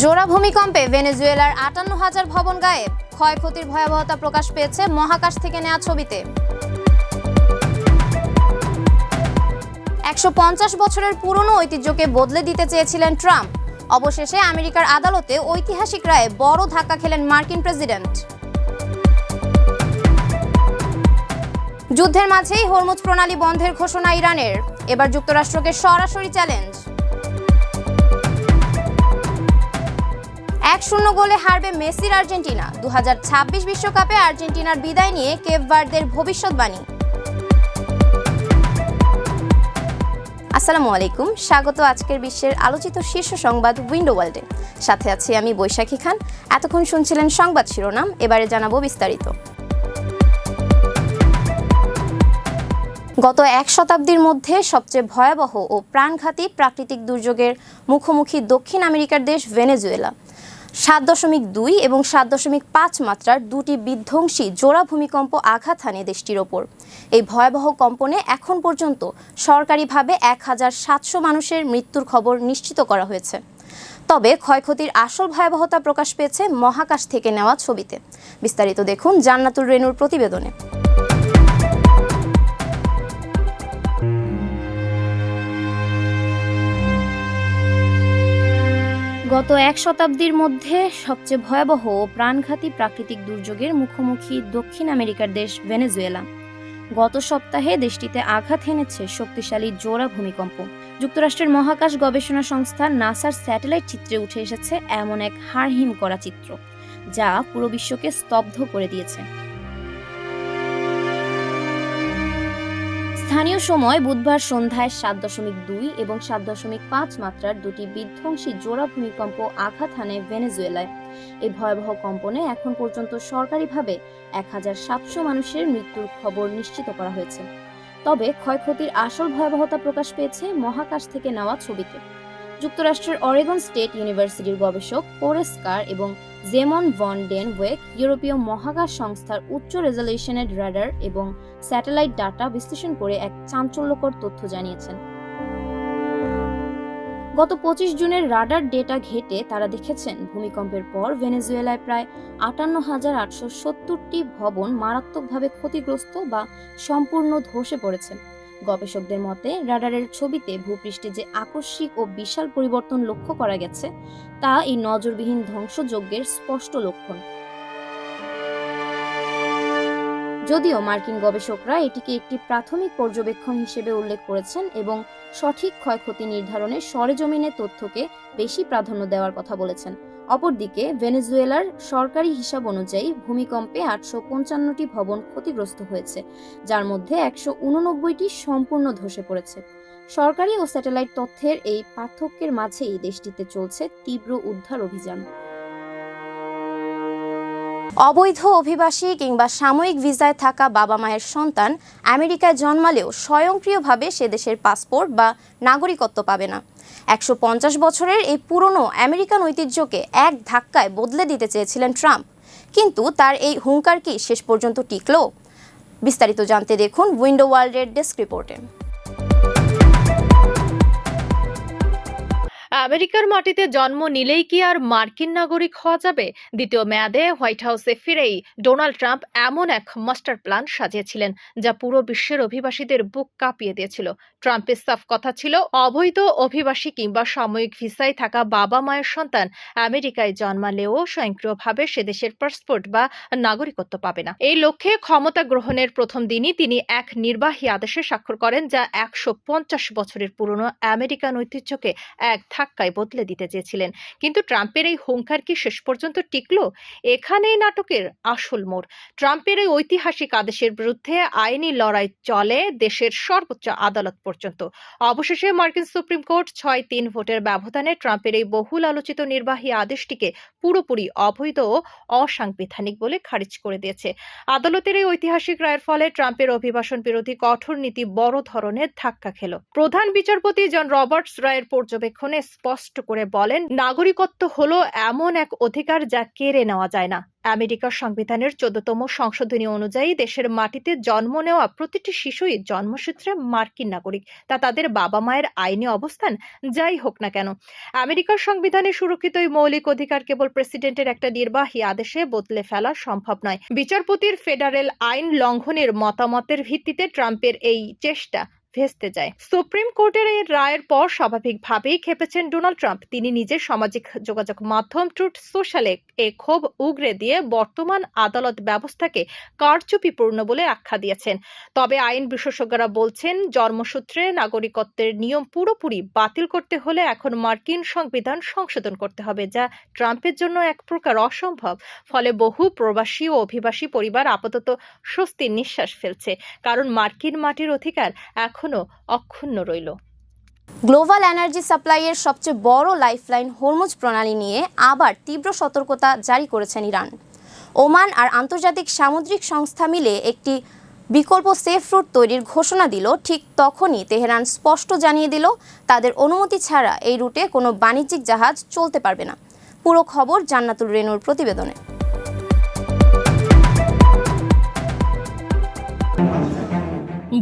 জোড়া ভূমিকম্পে ভেনেজুয়েলার ৫৮,০০০ ভবন গায়েব, ক্ষয়ক্ষতির ভয়াবহতা প্রকাশ পেয়েছে মহাকাশ থেকে নেওয়া ছবিতে। ১৫০ বছরের পুরনো ঐতিহ্যকে বদলে দিতে চেয়েছিলেন ট্রাম্প। অবশেষে আমেরিকার আদালতে ঐতিহাসিক রায়ে বড় ধাক্কা খেলেন মার্কিন প্রেসিডেন্ট। যুদ্ধের মাঝেই হরমুজ প্রণালী বন্ধের ঘোষণা ইরানের, এবার যুক্তরাষ্ট্রকে সরাসরি চ্যালেঞ্জ। ১-০ গোলে হারবে মেসির আর্জেন্টিনা, ২০২৬ বিশ্বকাপে আর্জেন্টিনার বিদায় নিয়ে কেপ ভার্দের ভবিষ্যৎবাণী। আসসালামু আলাইকুম, স্বাগত আজকের বিশ্বের আলোচিত শীর্ষ সংবাদ উইন্ডো ওয়ার্ল্ডে। সাথে আছি আমি বৈশাখী খান। এতক্ষণ শুনছিলেন সংবাদ শিরোনাম, এবারে জানাবো বিস্তারিত। গত এক শতাব্দীর মধ্যে সবচেয়ে ভয়াবহ ও প্রাণঘাতী প্রাকৃতিক দুর্যোগের মুখোমুখি দক্ষিণ আমেরিকার দেশ ভেনেজুয়েলা। ৭.২ এবং ৭.৫ মাত্রার দুটি বিধ্বংসী জোড়া ভূমিকম্প আঘাত হানে দেশটির ওপর। এই ভয়াবহ কম্পনে এখন পর্যন্ত সরকারিভাবে ১,৭০০ মানুষের মৃত্যুর খবর নিশ্চিত করা হয়েছে। তবে ক্ষয়ক্ষতির আসল ভয়াবহতা প্রকাশ পেয়েছে মহাকাশ থেকে নেওয়া ছবিতে। বিস্তারিত দেখুন জান্নাতুল রেনুর প্রতিবেদনে। গত এক শতাব্দীর মধ্যে সবচেয়ে ভয়াবহ ও প্রাণঘাতী প্রাকৃতিক দুর্যোগের মুখোমুখি দক্ষিণ আমেরিকার দেশ ভেনেজুয়েলা। গত সপ্তাহে দেশটিতে আঘাত হেনেছে শক্তিশালী জোড়া ভূমিকম্প। যুক্তরাষ্ট্রের মহাকাশ গবেষণা সংস্থা নাসার স্যাটেলাইট চিত্রে উঠে এসেছে এমন এক হাড়হিম করা চিত্র, যা পুরো বিশ্বকে স্তব্ধ করে দিয়েছে। স্থানীয় সময় বুধবার সন্ধ্যায় ৭.২ এবং ৭.৫ মাত্রার দুটি বিধ্বংসী জোড়া ভূমিকম্প আঘাত হানে ভেনেজুয়েলায়। এই ভয়াবহ কম্পনে এখন পর্যন্ত সরকারিভাবে ১,৭০০ মানুষের মৃত্যুর খবর নিশ্চিত করা হয়েছে। তবে ক্ষয়ক্ষতির আসল ভয়াবহতা প্রকাশ পেয়েছে মহাকাশ থেকে নেওয়া ছবিতে। যুক্তরাষ্ট্রের অরেগন স্টেট ইউনিভার্সিটির গবেষক পোরেস্কার এবং জেমন ভন ডেন ওয়েক ইউরোপীয় মহাকাশ সংস্থার উচ্চ রেজলিউশনের রাডার এবং স্যাটেলাইট ডাটা বিশ্লেষণ করে এক চাঞ্চল্যকর তথ্য জানিয়েছেন। গত ২৫ জুনের রাডার ডেটা ঘেঁটে তারা দেখেছেন ভূমিকম্পের পর ভেনেজুয়েলায় প্রায় ৫৮,৮৭০টি ভবন মারাত্মকভাবে ক্ষতিগ্রস্ত বা সম্পূর্ণ ধসে পড়েছে। গবেষকদের মতে রাডারের ছবিতে ভূপৃষ্ঠে যে আকস্মিক ও বিশাল পরিবর্তন লক্ষ্য করা গেছে তা এই নজরবিহীন ধ্বংসযজ্ঞের স্পষ্ট লক্ষণ। যদিও মার্কিন গবেষকরা এটিকে একটি প্রাথমিক পর্যবেক্ষণ হিসেবে উল্লেখ করেছেন এবং সঠিক ক্ষয়ক্ষতি নির্ধারণে সরেজমিনের তথ্যকে বেশি প্রাধান্য দেওয়ার কথা বলেছেন। অপরদিকে ভেনেজুয়েলার সরকারি হিসাব অনুযায়ী ভূমিকম্পে ৮৫৫টি ভবন ক্ষতিগ্রস্ত হয়েছে, যার মধ্যে ১৮৯টি সম্পূর্ণ ধসে পড়েছে। সরকারি ও স্যাটেলাইট তথ্যের এই পার্থক্যের মাঝেই দেশটিতে চলছে তীব্র উদ্ধার অভিযান। অবৈধ অভিবাসী কিংবা সাময়িক ভিসায় থাকা বাবা মায়ের সন্তান আমেরিকায় জন্মালেও স্বয়ংক্রিয়ভাবে সে দেশের পাসপোর্ট বা নাগরিকত্ব পাবে না। ১৫০ বছরের এই পুরনো আমেরিকান ঐতিহ্যকে এক ধাক্কায় বদলে দিতে চেয়েছিলেন ট্রাম্প, কিন্তু তার এই হুঙ্কার কি শেষ পর্যন্ত টিকল? বিস্তারিত জানতে দেখুন উইন্ডো ওয়ার্ল্ডের ডেস্ক রিপোর্টে। আমেরিকার মাটিতে জন্ম নিলেই কি আর মার্কিন নাগরিক হওয়া যাবে? দ্বিতীয় মেয়াদে হোয়াইট হাউসে ফিরেই ডোনাল্ড ট্রাম্প এমন এক মাস্টার প্ল্যান সাজিয়েছিলেন যা পুরো বিশ্বের অভিবাসীদের বুক কাঁপিয়ে দিয়েছিল। ট্রাম্পের সাফ কথা ছিল, অবৈধ অভিবাসী কিংবা সাময়িক ভিসায় থাকা বাবা মায়ের সন্তান আমেরিকায় জন্মালেও স্বয়ংক্রিয়ভাবে সে দেশের পাসপোর্ট বা নাগরিকত্ব পাবে না। এই লক্ষ্যে ক্ষমতা গ্রহণের প্রথম দিনই তিনি এক নির্বাহী আদেশে স্বাক্ষর করেন, যা ১৫০ বছরের পুরনো আমেরিকান ঐতিহ্যকে এক ধাক্কায় বদলে দিতে চেয়েছিলেন। কিন্তু ট্রাম্পের এই হুঙ্কার কি শেষ পর্যন্ত টিকল? এখানেই নাটকের আসল মোড়। ট্রাম্পের এই ঐতিহাসিক আদেশের বিরুদ্ধে আইনি লড়াই চলে দেশের সর্বোচ্চ আদালত পর্যন্ত। অবশেষে মার্কিন সুপ্রিম কোর্ট ৬-৩ ভোটের ব্যবধানে ট্রাম্পের এই বহুল আলোচিত নির্বাহী আদেশটিকে পুরোপুরি অবৈধ ও অসাংবিধানিক বলে খারিজ করে দিয়েছে। আদালতের এই ঐতিহাসিক রায়ের ফলে ট্রাম্পের অভিবাসন বিরোধী কঠোর নীতি বড় ধরনের ধাক্কা খেল। প্রধান বিচারপতি জন রবার্টস রায়ের পর্যবেক্ষণে স্পষ্ট করে বলেন, নাগরিকত্ব হলো এমন এক অধিকার যা কেড়ে নেওয়া যায় না। আমেরিকার সংবিধানের ১৪তম সংশোধনী অনুযায়ী দেশের মাটিতে জন্ম নেওয়া প্রতিটি শিশুই জন্মসূত্রে মার্কিন নাগরিক, তা তাদের বাবা মায়ের আইনি অবস্থান যাই হোক না কেন। আমেরিকার সংবিধানে সুরক্ষিত এই মৌলিক অধিকার কেবল প্রেসিডেন্টের একটা নির্বাহী আদেশে বদলে ফেলা সম্ভব নয়। বিচারপতির ফেডারেল আইন লঙ্ঘনের মতামতের ভিত্তিতে ট্রাম্পের এই চেষ্টা ভেস্তে যায়। সুপ্রিম কোর্টের এই রায়ের পর স্বাভাবিকভাবেই খেপেছেন ডোনাল্ড ট্রাম্প। তিনি নিজের সামাজিক যোগাযোগ মাধ্যম ট্রুথ সোশ্যালে এ ক্ষোভ উগরে দিয়ে বর্তমান আদালত ব্যবস্থাকে কারচুপিপূর্ণ বলে আখ্যা দিয়েছেন। তবে আইন বিশেষজ্ঞরা বলছেন, জন্মসূত্রে নাগরিকত্বের নিয়ম পুরোপুরি বাতিল করতে হলে এখন মার্কিন সংবিধান সংশোধন করতে হবে, যা ট্রাম্পের জন্য এক প্রকার অসম্ভব। ফলে বহু প্রবাসী ও অভিবাসী পরিবার আপাতত স্বস্তির নিঃশ্বাস ফেলছে, কারণ মার্কিন মাটির অধিকার এখনো অক্ষুণ্ণ রইল। গ্লোবাল এনার্জি সাপ্লাইয়ের সবচেয়ে বড় লাইফলাইন হরমুজ প্রণালী নিয়ে আবার তীব্র সতর্কতা জারি করেছেন ইরান। ওমান আর আন্তর্জাতিক সামুদ্রিক সংস্থা মিলে একটি বিকল্প সেফ রুট তৈরির ঘোষণা দিল। ঠিক তখনই তেহরান স্পষ্ট জানিয়ে দিল, তাদের অনুমতি ছাড়া এই রুটে কোনো বাণিজ্যিক জাহাজ চলতে পারবে না। পুরো খবর জান্নাতুল রেনুর প্রতিবেদনে।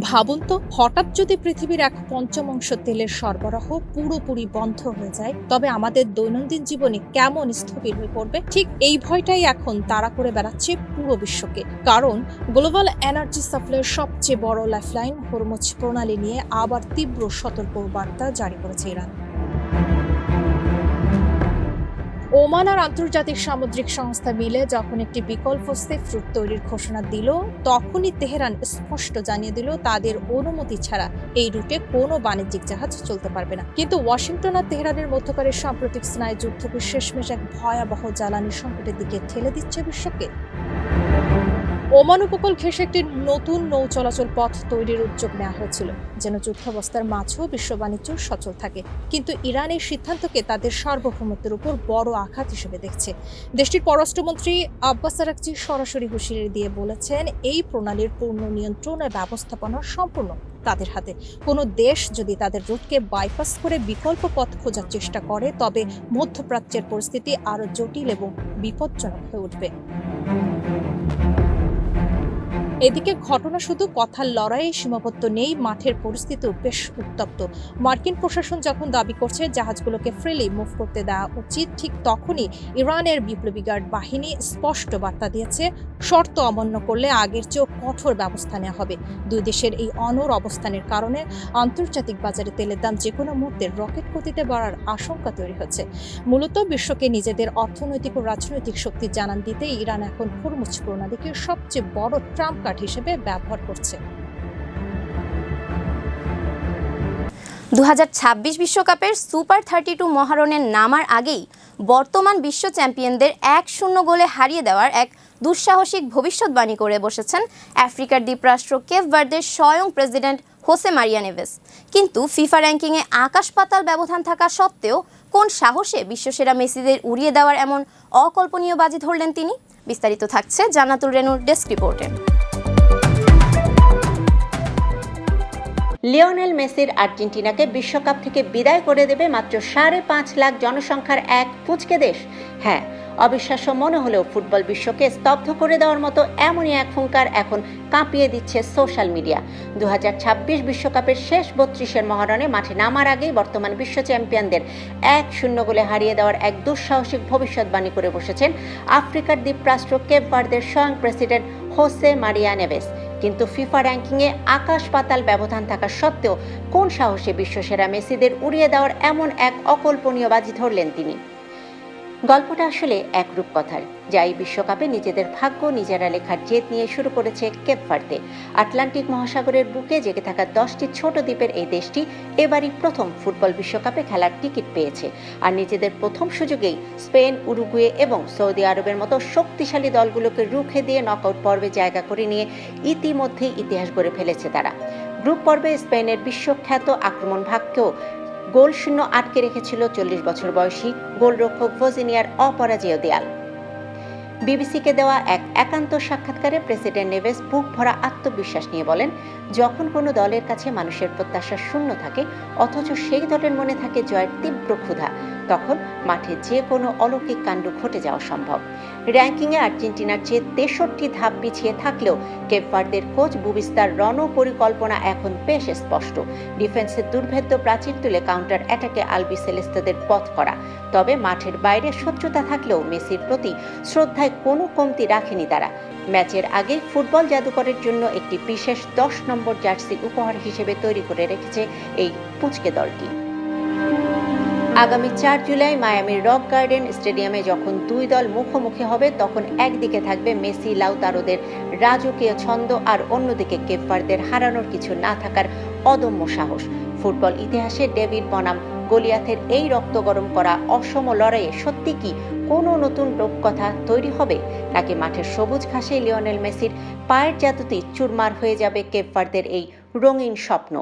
ভাবুন তো, হঠাৎ যদি পৃথিবীর এক পঞ্চমাংশ তেলের সরবরাহ পুরোপুরি বন্ধ হয়ে যায়, তবে আমাদের দৈনন্দিন জীবনে কেমন স্থবির হয়ে পড়বে। ঠিক এই ভয়টাই এখন তাড়া করে বেড়াচ্ছে পুরো বিশ্বকে, কারণ গ্লোবাল এনার্জি সাপ্লাইয়ের সবচেয়ে বড় লাইফলাইন হরমুজ প্রণালী নিয়ে আবার তীব্র সতর্ক বার্তা জারি করেছে ইরান। ওমান আর আন্তর্জাতিক সামুদ্রিক সংস্থা মিলে যখন একটি বিকল্প সেফ রুট তৈরির ঘোষণা দিল, তখনই তেহরান স্পষ্ট জানিয়ে দিল, তাদের অনুমতি ছাড়া এই রুটে কোনো বাণিজ্যিক জাহাজ চলতে পারবে না। কিন্তু ওয়াশিংটন আর তেহরানের মধ্যকারের সাম্প্রতিক স্নায়ু যুদ্ধকে শেষমেশ এক ভয়াবহ জ্বালানি সংকটের দিকে ঠেলে দিচ্ছে বিশ্বকে। ওমান উপকূল ঘেঁষে একটি নতুন নৌ চলাচল পথ তৈরির উদ্যোগ নেওয়া হয়েছিল, যেন যুদ্ধাবস্থার মাঝেও বিশ্ব বাণিজ্য সচল থাকে। কিন্তু ইরান এই সিদ্ধান্তকে তাদের সার্বভৌমত্বের উপর বড় আঘাত হিসেবে দেখছে। দেশটির পররাষ্ট্রমন্ত্রী আব্বাস আরাকচি সরাসরি হুঁশিয়ারি দিয়ে বলেছেন, এই প্রণালীর পূর্ণ নিয়ন্ত্রণ ও ব্যবস্থাপনা সম্পূর্ণ তাদের হাতে। কোনো দেশ যদি তাদের রুটকে বাইপাস করে বিকল্প পথ খোঁজার চেষ্টা করে, তবে মধ্যপ্রাচ্যের পরিস্থিতি আরও জটিল এবং বিপজ্জনক হয়ে উঠবে। এদিকে ঘটনা শুধু কথার লড়াইয়ে সীমাবদ্ধ নেই, মাঠের পরিস্থিতিও বেশ উত্তপ্ত। মার্কিন প্রশাসন যখন দাবি করছে জাহাজগুলোকে ফ্রিলি মুভ করতে দেওয়া উচিত, ঠিক তখনই ইরানের বিপ্লবী গার্ড বাহিনী স্পষ্ট বার্তা দিয়েছে, শর্ত অমান্য করলে আগের চেয়েও কঠোর ব্যবস্থা নেওয়া হবে। দুই দেশের এই অনড় অবস্থানের কারণে আন্তর্জাতিক বাজারে তেলের দাম যেকোনো মুহূর্তে রকেট গতিতে বাড়ার আশঙ্কা তৈরি হচ্ছে। মূলত বিশ্বকে নিজেদের অর্থনৈতিক ও রাজনৈতিক শক্তি জানান দিতে ইরান এখন হরমুজ প্রণালীকে সবচেয়ে বড় ট্রাম্প কার্ড হিসেবে ব্যবহার করছে। 2026 বিশ্বকাপের সুপার 32 মহারণে নামার আগেই বর্তমান বিশ্ব চ্যাম্পিয়নদের 1-0 গোলে হারিয়ে দেওয়ার এক দুঃসাহসিক ভবিষ্যৎবাণী করে বসেছেন আফ্রিকার দ্বীপরাষ্ট্র কেপ ভার্দের স্বয়ং প্রেসিডেন্ট হোসে মারিয়া নেভেস। কিন্তু ফিফা র্যাঙ্কিংয়ে আকাশ পাতাল ব্যবধান থাকা সত্ত্বেও কোন সাহসে বিশ্বসেরা মেসিদের উড়িয়ে দেওয়ার এমন অকল্পনীয় বাজি ধরলেন তিনি? বিস্তারিত থাকছে জান্নাতুল রেনুর ডেস্ক রিপোর্টে। লিওনেল মেসির আর্জেন্টিনাকে বিশ্বকাপ থেকে বিদায় করে দেবে মাত্র 5.5 লাখ জনসংখ্যার এক পুঁচকে দেশ। হ্যাঁ, অবিশ্বাস্য মনে হলেও ফুটবল বিশ্বকে স্তব্ধ করে দেওয়ার মতো এমনই এক হুঙ্কার এখন কাঁপিয়ে দিচ্ছে সোশ্যাল মিডিয়া। 2026 বিশ্বকাপের শেষ 32-এর মহারণে মাঠে নামার আগেই বর্তমান বিশ্ব চ্যাম্পিয়নদের 1-0 গোলে হারিয়ে দেওয়ার এক দুঃসাহসিক ভবিষ্যৎবাণী করে বসেছেন আফ্রিকার দ্বীপরাষ্ট্র কেপ ভার্দের স্বয়ং প্রেসিডেন্ট হোসে মারিয়া নেভেস। কিন্তু ফিফা র্যাঙ্কিংয়ে আকাশ পাতাল ব্যবধান থাকা সত্ত্বেও কোন সাহসে বিশ্বসেরা মেসিদের উড়িয়ে দেওয়ার এমন এক অকল্পনীয় বাজি ধরলেন তিনি? গল্পটা আসলে এক রূপকথার, যা এই বিশ্বকাপে নিজেদের ভাগ্য নিজেরা লেখার জেদ নিয়ে শুরু করেছে কেপ ভার্দে। আটলান্টিক মহাসাগরের বুকে জেগে থাকা 10টি ছোট দ্বীপের এই দেশটি এবারই প্রথম ফুটবল বিশ্বকাপে খেলার টিকিট পেয়েছে। আর নিজেদের প্রথম সুযোগেই স্পেন, উরুগুয়ে এবং সৌদি আরবের মতো শক্তিশালী দলগুলোকে রুখে দিয়ে নকআউট পর্বে জায়গা করে নিয়ে ইতিমধ্যেই ইতিহাস গড়ে ফেলেছে তারা। গ্রুপ পর্বে স্পেনের বিশ্বখ্যাত আক্রমণ ভাগকেও গোল শূন্য আটকে রেখেছিল 40 বছর বয়সী গোলরক্ষক ভজিনিয়ার অপরাজেয় দেয়াল। বিবিসিকে দেওয়া এক একান্ত সাক্ষাৎকারে প্রেসিডেন্ট নেভেস বুক ভরা আত্মবিশ্বাস নিয়ে বলেন, যখন কোনো দলের কাছে মানুষের প্রত্যাশা শূন্য থাকে অথচ সেই দলের মনে থাকে জয়ের তীব্র ক্ষুধা, তখন মাঠে যে কোনো অলৌকিক কাণ্ড ঘটে যাওয়া সম্ভব। র্যাঙ্কিংয়ে আর্জেন্টিনার চেয়ে 63 ধাপ পিছিয়ে থাকলেও কেপ ভার্দের কোচ বুবিস্তার রণপরিকল্পনা এখন বেশ স্পষ্ট। ডিফেন্সের দুর্ভেদ্য প্রাচীর তুলে কাউন্টার অ্যাটাকে আলবিসেলেস্তাদের পথ করা। তবে মাঠের বাইরে শত্রুতা থাকলেও মেসির প্রতি শ্রদ্ধায় কোনো কমতি রাখেনি তারা। ম্যাচের আগে ফুটবল জাদুকরের জন্য একটি বিশেষ 10 নম্বর জার্সি উপহার হিসেবে তৈরি করে রেখেছে এই পুঁচকে দলটি। আগামী 4 জুলাই মায়ামির রক গার্ডেন স্টেডিয়ামে যখন দুই দল মুখোমুখি হবে, তখন একদিকে থাকবে মেসি লাউতারোদের রাজকীয় ছন্দ আর অন্যদিকে কেপ ভার্দের হারানোর কিছু না থাকার অদম্য সাহস। ফুটবল ইতিহাসে ডেভিড বনাম গলিয়াথের এই রক্ত গরম করা অসম লড়াইয়ে সত্যি কি কোনো নতুন রূপকথা তৈরি হবে, নাকি মাঠের সবুজ ঘাসে লিওনেল মেসির পায়ের জাদুতেই চুরমার হয়ে যাবে কেপ ভার্দের এই রঙিন স্বপ্ন?